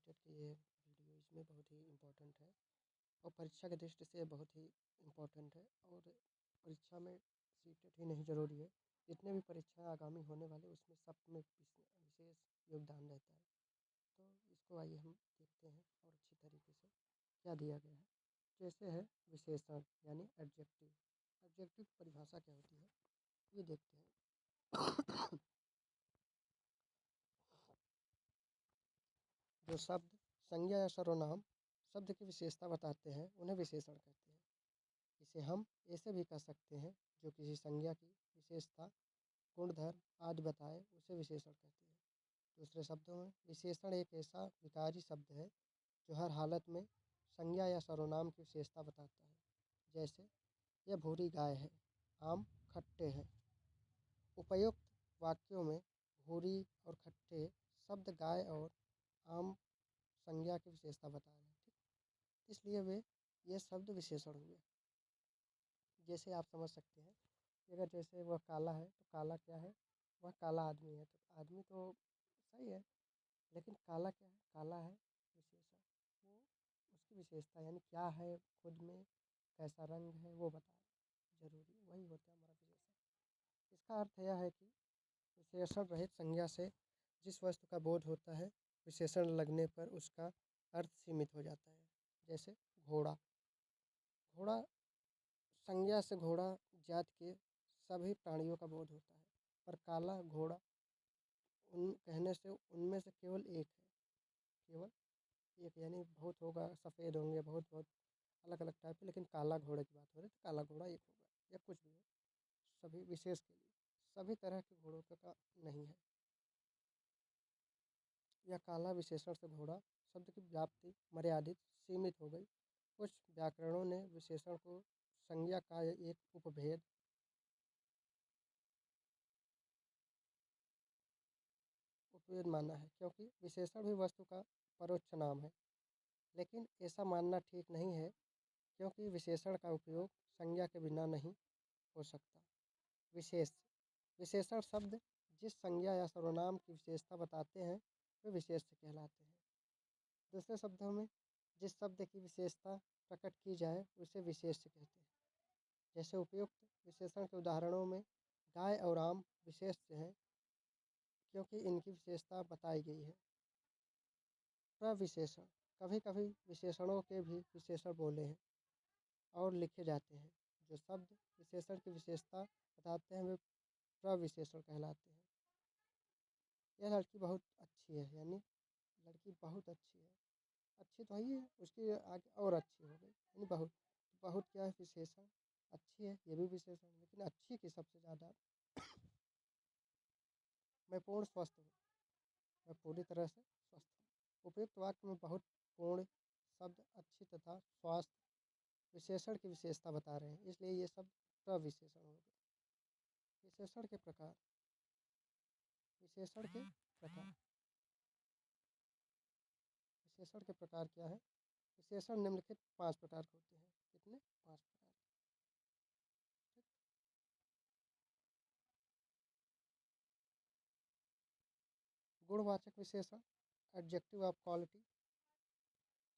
Related कि ये video इसमें बहुत ही इम्पोर्टेंट है और परीक्षा की दृष्टि से बहुत ही इम्पोर्टेंट है। और परीक्षा में सीटेट ही नहीं ज़रूरी है, जितने भी परीक्षाएं आगामी होने वाले उसमें सब में विशेष योगदान रहता है। तो इसको आइए हम देखते हैं और अच्छी तरीके से क्या दिया गया है। जैसे है विशेषण यानी एडजेक्टिव। एडजेक्टिव की परिभाषा क्या होती है ये देखते हैं। जो शब्द, संज्ञा या सर्वनाम शब्द की विशेषता बताते हैं उन्हें विशेषण कहते हैं। इसे हम ऐसे भी कह सकते हैं जो किसी संज्ञा की विशेषता, गुणधर्म आदि बताए उसे विशेषण कहते हैं। दूसरे शब्दों में विशेषण एक ऐसा विकारी शब्द है जो हर हालत में संज्ञा या सर्वनाम की विशेषता बताता है। जैसे यह भूरी गाय है, आम खट्टे हैं। उपयुक्त वाक्यों में भूरी और खट्टे शब्द गाय और आम संज्ञा की विशेषता बता रहे हैं, ठीक। इसलिए वे ये शब्द विशेषण हुए। जैसे आप समझ सकते हैं कि अगर जैसे वह काला है तो काला क्या है, वह काला आदमी है। तो आदमी तो सही है, लेकिन काला क्या है, काला है विशेषण। वो उसकी विशेषता यानी क्या है, खुद में कैसा रंग है वो बता रहे, जरूरी वही होता है हमारा विशेषण। इसका अर्थ यह है कि विशेषण रहित संज्ञा से जिस वस्तु का बोध होता है, विशेषण लगने पर उसका अर्थ सीमित हो जाता है। जैसे घोड़ा। घोड़ा संज्ञा से घोड़ा जात के सभी प्राणियों का बोध होता है, पर काला घोड़ा उन कहने से उनमें से केवल एक है। केवल एक यानी बहुत होगा, सफ़ेद होंगे, बहुत बहुत अलग अलग टाइप के, लेकिन काला घोड़े की बात हो रही है तो काला घोड़ा एक होगा या कुछ भी हो, सभी विशेष के लिए। सभी तरह के घोड़ों का नहीं है। यह काला विशेषण से घोड़ा शब्द की व्याप्ति मर्यादित सीमित हो गई। कुछ व्याकरणों ने विशेषण को संज्ञा का एक उपभेद माना है, क्योंकि विशेषण भी वस्तु का परोक्ष नाम है। लेकिन ऐसा मानना ठीक नहीं है, क्योंकि विशेषण का उपयोग संज्ञा के बिना नहीं हो सकता। विशेष विशेषण शब्द जिस संज्ञा या सर्वनाम की विशेषता बताते हैं वे विशेष कहलाते हैं। दूसरे शब्दों में जिस शब्द की विशेषता प्रकट की जाए उसे विशेष कहते हैं। जैसे उपयुक्त विशेषण के उदाहरणों में गाय और आम विशेष हैं, क्योंकि इनकी विशेषता बताई गई है। प्रविशेषण कभी कभी विशेषणों के भी विशेषण बोले हैं और लिखे जाते हैं। जो शब्द विशेषण की विशेषता बताते हैं वे प्रविशेषण कहलाते हैं। यह लड़की बहुत अच्छी है, यानी लड़की बहुत अच्छी है। अच्छी तो ही है, उसकी आगे और अच्छी हो गई यानी बहुत। बहुत क्या है, विशेषण। अच्छी है ये भी विशेषण, लेकिन अच्छी की सबसे ज़्यादा। मैं पूर्ण स्वस्थ हूँ, मैं पूरी तरह से स्वस्थ हूँ। उपयुक्त वाक्य में बहुत पूर्ण शब्द अच्छी तथा स्वास्थ्य विशेषण की विशेषता बता रहे हैं, इसलिए ये शब्द प्रविशेषण हो गए। विशेषण के प्रकार। विशेषण के प्रकार विशेषण के प्रकार क्या है। विशेषण निम्नलिखित 5 प्रकार के होते हैं। कितने? 5 प्रकार के। ठीक। गुणवाचक विशेषण एडजेक्टिव ऑफ क्वालिटी।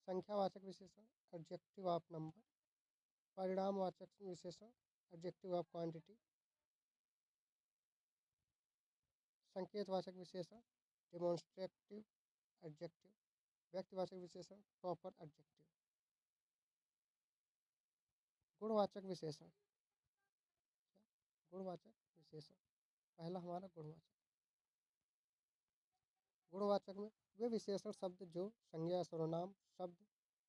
संख्यावाचक विशेषण एडजेक्टिव ऑफ नंबर। परिणामवाचक विशेषण एडजेक्टिव ऑफ क्वांटिटी। संकेतवाचक विशेषण डिमॉन्स्ट्रेटिव एडजेक्टिव। व्यक्तिवाचक विशेषण प्रॉपर एडजेक्टिव। गुणवाचक विशेषण। गुणवाचक विशेषण पहला हमारा गुणवाचक। गुणवाचक में वे विशेषण शब्द जो संज्ञा सर्वनाम शब्द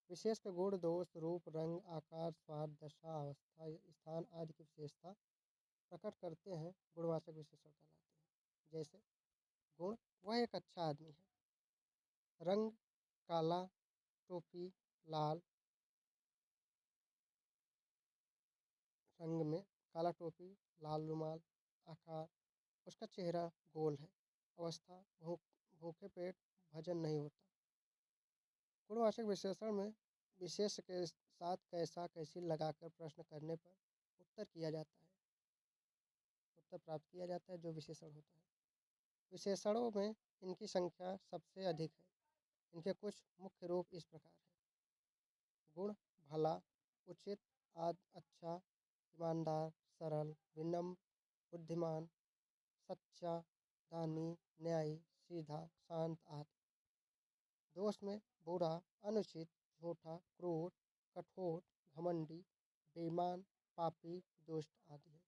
विशेष के गुण, दोष, रूप, रंग, आकार, स्वाद, दशा, अवस्था, स्थान आदि की विशेषता प्रकट करते हैं, गुणवाचक विशेषण कहलाते हैं। जैसे गुण, वह एक अच्छा आदमी है। रंग, काला, टोपी लाल। रंग में काला टोपी, लाल रुमाल। आकार, उसका चेहरा गोल है। अवस्था, भूखे पेट भजन नहीं होता। गुणवाचक विशेषण में विशेष के साथ कैसा कैसी लगाकर प्रश्न करने पर उत्तर किया जाता है, उत्तर प्राप्त किया जाता है, जो विशेषण होता है। विशेषणों में इनकी संख्या सबसे अधिक है। इनके कुछ मुख्य रूप इस प्रकार हैं। गुण: भला, उचित, अच्छा, ईमानदार, सरल, विनम्र, बुद्धिमान, सच्चा, दानी, न्यायी, सीधा, शांत आदि। दोष में बुरा, अनुचित, झूठा, क्रूर, कठोर, घमंडी, बेईमान, पापी, दुष्ट आदि है।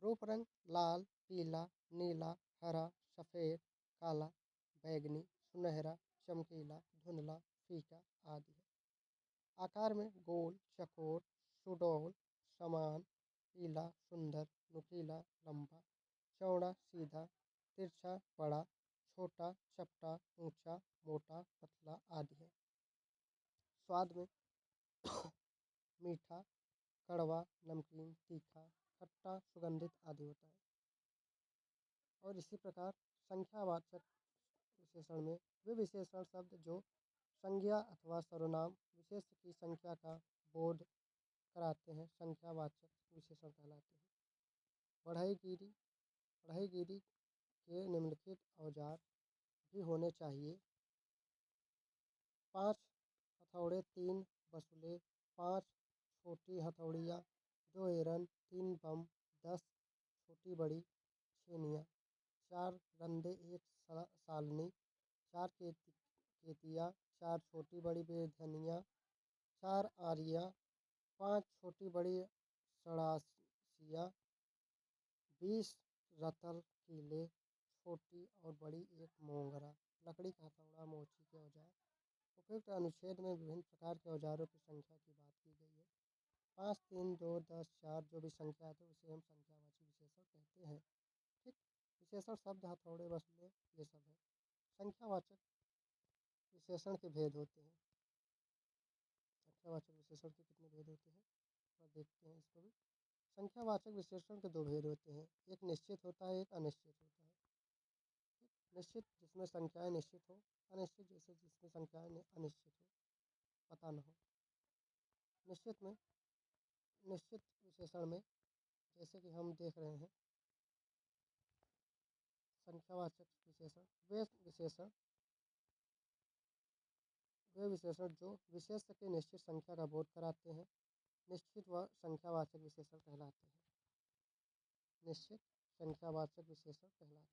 रूप रंग: लाल, पीला, नीला, हरा, सफ़ेद, काला, बैंगनी, सुनहरा, चमकीला, धुंधला, फीका आदि है। आकार में गोल, चकोर, सुडौल, समान, पीला, सुंदर, नुकीला, लंबा, चौड़ा, सीधा, तिरछा, बड़ा, छोटा, चपटा, ऊंचा, मोटा, पतला आदि है। स्वाद में मीठा, कड़वा, नमकीन, तीखा, खट्टा, सुगंधित आदि होता है। और इसी प्रकार संख्यावाचक विशेषण में वे विशेषण शब्द जो संज्ञा अथवा सर्वनाम विशेष की संख्या का बोध कराते हैं संख्यावाचक विशेषण कहलाते हैं। बढ़ईगीरी: बढ़ईगीरी के निम्नलिखित औजार भी होने चाहिए: 5 हथौड़े, 3 बसुले, 5 छोटी हथौड़ियाँ, 2 एरन, 3 बम, 10 छोटी बड़ी छेनियाँ, 4 रंदे, 1 सालनी, 4 केतिया, 4 छोटी बड़ी बेधनियाँ, 4 आरियाँ, 5 छोटी बड़ी सड़ासियाँ, 20 रतल कीले, छोटी और बड़ी 1 मोंगरा। लकड़ी का हथौड़ा, मोची के औजार। उपयुक्त अनुच्छेद में विभिन्न प्रकार के औजारों की संख्या की बात की गई है। 5, 3, 2, 10, 4 जो भी संख्या है उसे हम संख्यावाचक विशेषण कहते हैं। ठीक। विशेषण शब्द हथौड़े, वसुले ये सब है। संख्यावाचक विशेषण के भेद होते हैं। संख्यावाचक विशेषण के कितने भेद होते हैं और देखते हैं इसको भी। संख्यावाचक विशेषण के 2 भेद होते हैं, एक निश्चित होता है, एक अनिश्चित होता है। ठीक। निश्चित जिसमें संख्याएं निश्चित हो, अनिश्चित जैसे जिसमें संख्याएं अनिश्चित हो, पता न हो। निश्चित में निश्चित विशेषण में जैसे कि हम देख रहे हैं संख्यावाचक विशेषण वे विशेषण जो विशेष की निश्चित संख्या का बोध कराते हैं निश्चित व संख्यावाचक विशेषण कहलाते हैं। निश्चित संख्यावाचक विशेषण कहलाते हैं।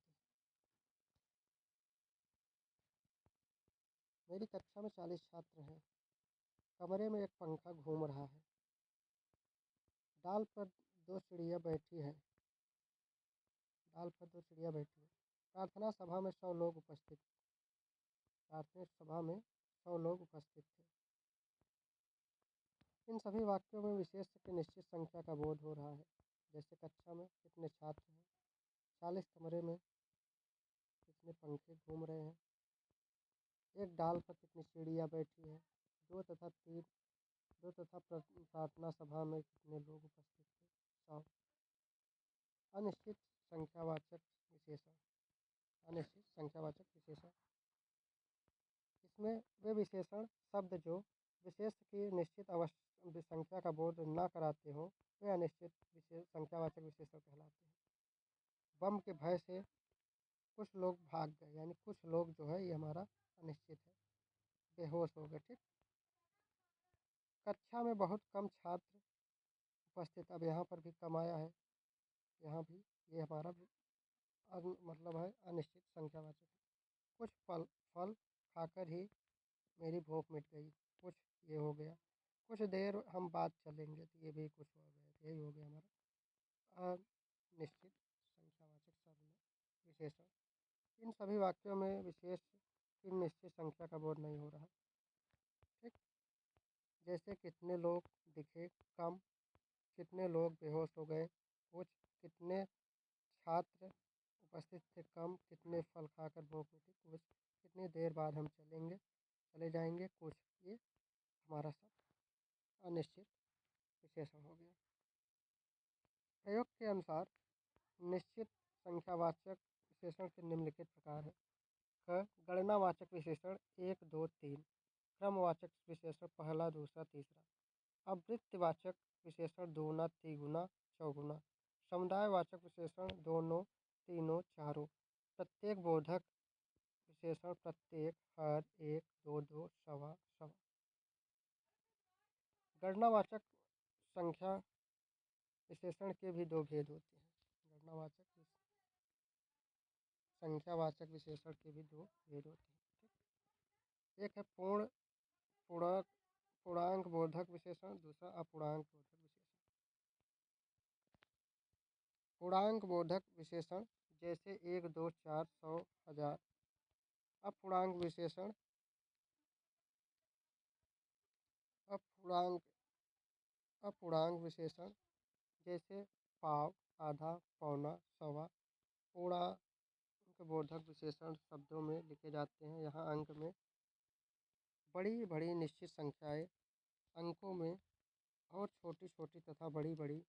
मेरी कक्षा में 40 छात्र हैं। कमरे में एक पंखा घूम रहा है। डाल पर 2 चिड़िया बैठी हैं। प्रार्थना सभा में 100 लोग उपस्थित थे। इन सभी वाक्यों में विशेष की निश्चित संख्या का बोध हो रहा है। जैसे कक्षा में कितने छात्र हैं, 40 कमरे में कितने पंखे घूम रहे हैं, एक डाल पर कितनी चिड़िया बैठी है, दो तथा प्रार्थना सभा में कितने लोग उपस्थित थे, 100। अनिश्चित संख्यावाचक विशेषण इसमें वे विशेषण शब्द जो विशेष की निश्चित संख्या का बोध न कराते हो वे अनिश्चित संख्यावाचक विशेषण कहलाते हैं। बम के भय से कुछ लोग भाग गए, यानी कुछ लोग जो है ये हमारा अनिश्चित है, बेहोश हो गए। ठीक। कक्षा में बहुत कम छात्र उपस्थित, अब यहाँ पर भी कम आया है, यहाँ भी ये हमारा मतलब है अनिश्चित संख्यावाचक है। कुछ फल खाकर ही मेरी भूख मिट गई, कुछ ये हो गया। कुछ देर हम बाद चलेंगे, तो ये भी कुछ हो गया, यही हो गया हमारा अनिश्चित संख्यावाचक शब्द विशेषण। इन सभी वाक्यों में विशेष की निश्चित संख्या का बोध नहीं हो रहा। ठीक। जैसे कितने लोग दिखे, कम, कितने लोग बेहोश हो गए, कुछ, कितने छात्र उपस्थित थे, कम, कितने फल खाकर भूख मिटी, कुछ, कितनी देर बाद हम चले जाएंगे, कुछ। ये हमारा सब अनिश्चित विशेषण हो गया। प्रयोग के अनुसार निश्चित संख्यावाचक विशेषण के निम्नलिखित प्रकार है। क गणनावाचक विशेषण 1, 2, 3। क्रमवाचक विशेषण पहला, दूसरा, तीसरा। आवृत्तिवाचक विशेषण दूना, तिगुना, चौगुना। समुदायवाचक विशेषण दोनों, तीनों, चारों। प्रत्येक बोधक विशेषण प्रत्येक, हर, एक, दो दो, सवा सवा। गणनावाचक संख्या विशेषण के भी दो भेद होते हैं। संख्यावाचक विशेषण के भी दो भेद होते हैं। एक है पूर्णांक बोधक विशेषण, दूसरा अपूर्णांक बोधक विशेषण। पूर्णांक बोधक विशेषण जैसे 1, 2, 4, 100, 1000। अपूर्णांक विशेषण अपूर्णांक अपूर्णांक विशेषण जैसे पाव, आधा, पौना, सवा। पूर्णांक बोधक विशेषण शब्दों में लिखे जाते हैं। यहाँ अंक में बड़ी बड़ी निश्चित संख्याएं अंकों में और छोटी छोटी तथा बड़ी बड़ी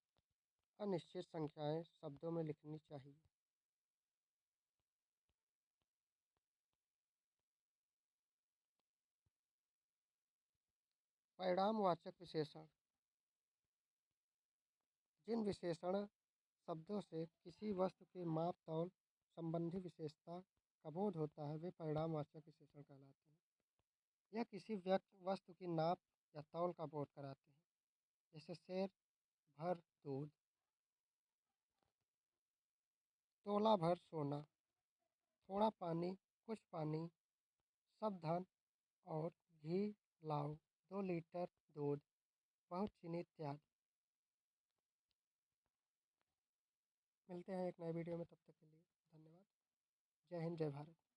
अनिश्चित संख्याएं शब्दों में लिखनी चाहिए। परिणामवाचक विशेषण जिन विशेषण शब्दों से किसी वस्तु के माप तौल संबंधी विशेषता का बोध होता है वे परिणामवाचक विशेषण कहलाते हैं। यह किसी वस्तु की नाप या तौल का बोध कराते हैं। जैसे शेर भर दूध, तोला भर सोना, थोड़ा पानी, कुछ पानी, सब धन और घी लाओ, 2 लीटर दूध, बहुत चीनी इत्यादि। मिलते हैं एक नए वीडियो में, तब तक के लिए धन्यवाद। जय हिंद, जय भारत।